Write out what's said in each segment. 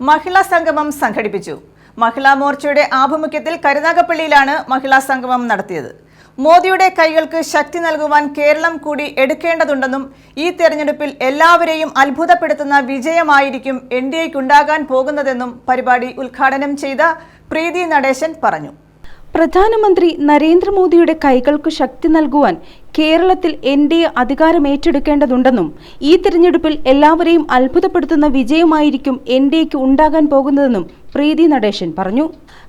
മഹിളാ സംഗമം സംഘടിപ്പിച്ചു. മഹിളാ മോർച്ചയുടെ ആഭിമുഖ്യത്തിൽ കരുനാഗപ്പള്ളിയിലാണ് മഹിളാ സംഗമം നടത്തിയത്. മോദിയുടെ കൈകൾക്ക് ശക്തി നൽകുവാൻ കേരളം കൂടി എടുക്കേണ്ടതുണ്ടെന്നും ഈ തെരഞ്ഞെടുപ്പിൽ എല്ലാവരെയും അത്ഭുതപ്പെടുത്തുന്ന വിജയമായിരിക്കും എൻഡിഎക്കുണ്ടാകാൻ പോകുന്നതെന്നും പരിപാടി ഉദ്ഘാടനം ചെയ്ത പ്രീതി നടേശൻ പറഞ്ഞു. പ്രധാനമന്ത്രി നരേന്ദ്രമോദിയുടെ കൈകൾക്ക് ശക്തി നൽകുവാൻ കേരളത്തിൽ എൻഡിഎ അധികാരമേറ്റെടുക്കേണ്ടതുണ്ടെന്നും ഈ തിരഞ്ഞെടുപ്പിൽ എല്ലാവരെയും അത്ഭുതപ്പെടുത്തുന്ന വിജയമായിരിക്കും എൻഡിഎക്ക് ഉണ്ടാകാൻ പോകുന്നതെന്നും പ്രീതി നടേശൻ പറഞ്ഞു.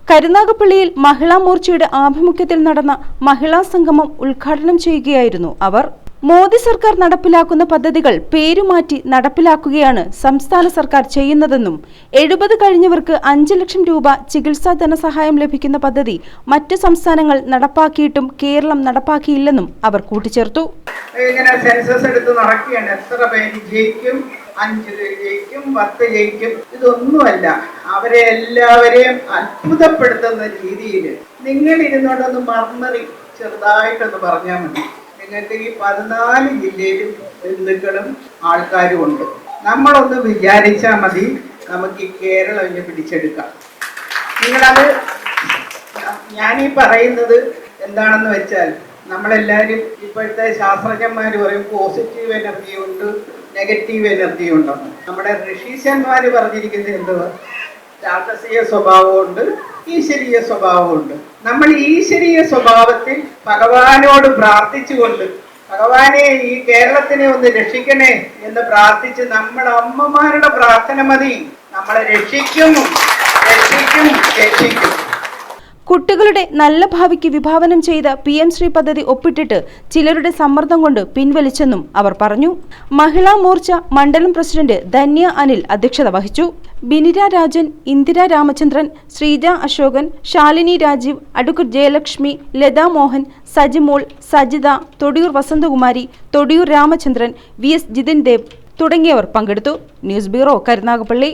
കരുനാഗപ്പള്ളിയിൽ മഹിളാ മോർച്ചയുടെ ആഭിമുഖ്യത്തിൽ നടന്ന മഹിളാ സംഗമം ഉദ്ഘാടനം ചെയ്യുകയായിരുന്നു അവർ. മോദി സർക്കാർ നടപ്പിലാക്കുന്ന പദ്ധതികൾ പേരുമാറ്റി നടപ്പിലാക്കുകയാണ് സംസ്ഥാന സർക്കാർ ചെയ്യുന്നതെന്നും 70 കഴിഞ്ഞവർക്ക് 5 ലക്ഷം രൂപ ചികിത്സാ ധനസഹായം ലഭിക്കുന്ന പദ്ധതി മറ്റ് സംസ്ഥാനങ്ങൾ നടപ്പാക്കിയിട്ടും കേരളം നടപ്പാക്കിയില്ലെന്നും അവർ കൂട്ടിച്ചേർത്തു. സെൻസസ് എടുത്ത് നടക്കുകയാണ്, എത്ര പേര് ജയിക്കും, 5 ജയിക്കും, 10 ജയിക്കും, ഇതൊന്നുമല്ല. അവരെ എല്ലാവരെയും അത്ഭുതപ്പെടുത്തുന്ന രീതിയിൽ നിങ്ങൾ ഇരുന്നോണ്ടൊന്ന് മർമറി ചെറുതായിട്ടൊന്ന് പറഞ്ഞാൽ മതി. നിങ്ങൾക്ക് ഈ 14 ജില്ലയിലും ബന്ധുക്കളും ആൾക്കാരും ഉണ്ട്. നമ്മളൊന്ന് വിചാരിച്ചാൽ മതി, നമുക്ക് ഈ കേരളം ഇങ്ങനെ പിടിച്ചെടുക്കാം. നിങ്ങളത് ഞാനീ പറയുന്നത് എന്താണെന്ന് വെച്ചാൽ, നമ്മളെല്ലാവരും ഇപ്പോഴത്തെ ശാസ്ത്രജ്ഞന്മാർ പറയും പോസിറ്റീവ് എനർജി ഉണ്ട്, നെഗറ്റീവ് എനർജി ഉണ്ടെന്ന്. നമ്മുടെ ഋഷീശന്മാർ പറഞ്ഞിരിക്കുന്നത് എന്തുവാ? രാജസീയ സ്വഭാവമുണ്ട്, ഈശ്വരീയ സ്വഭാവമുണ്ട്. നമ്മൾ ഈശ്വരീയ സ്വഭാവത്തിൽ ഭഗവാനോട് പ്രാർത്ഥിച്ചുകൊണ്ട്, ഭഗവാനെ ഈ കേരളത്തിനെ ഒന്ന് രക്ഷിക്കണേ എന്ന് പ്രാർത്ഥിച്ച് നമ്മുടെ അമ്മമാരുടെ പ്രാർത്ഥന മതി. നമ്മളെ രക്ഷിക്കും, രക്ഷിക്കും, രക്ഷിക്കും. കുട്ടികളുടെ നല്ല ഭാവിക്ക് വിഭാവനം ചെയ്ത PM ശ്രീ പദ്ധതി ഒപ്പിട്ടിട്ട് ചിലരുടെ സമ്മർദ്ദം കൊണ്ട് പിൻവലിച്ചെന്നും അവർ പറഞ്ഞു. മഹിളാ മോർച്ച മണ്ഡലം പ്രസിഡന്റ് ധന്യ അനിൽ അധ്യക്ഷത വഹിച്ചു. ബിനിര രാജൻ, ഇന്ദിര രാമചന്ദ്രൻ, ശ്രീജ അശോകൻ, ശാലിനി രാജീവ്, അഡ്വക്കേറ്റ് ജയലക്ഷ്മി, ലതാ മോഹൻ, സജിമോൾ, സജിത, തൊടിയൂർ വസന്തകുമാരി, തൊടിയൂർ രാമചന്ദ്രൻ, VS ജിതിൻ ദേവ് തുടങ്ങിയവർ പങ്കെടുത്തു. News bureau, Karunagappally.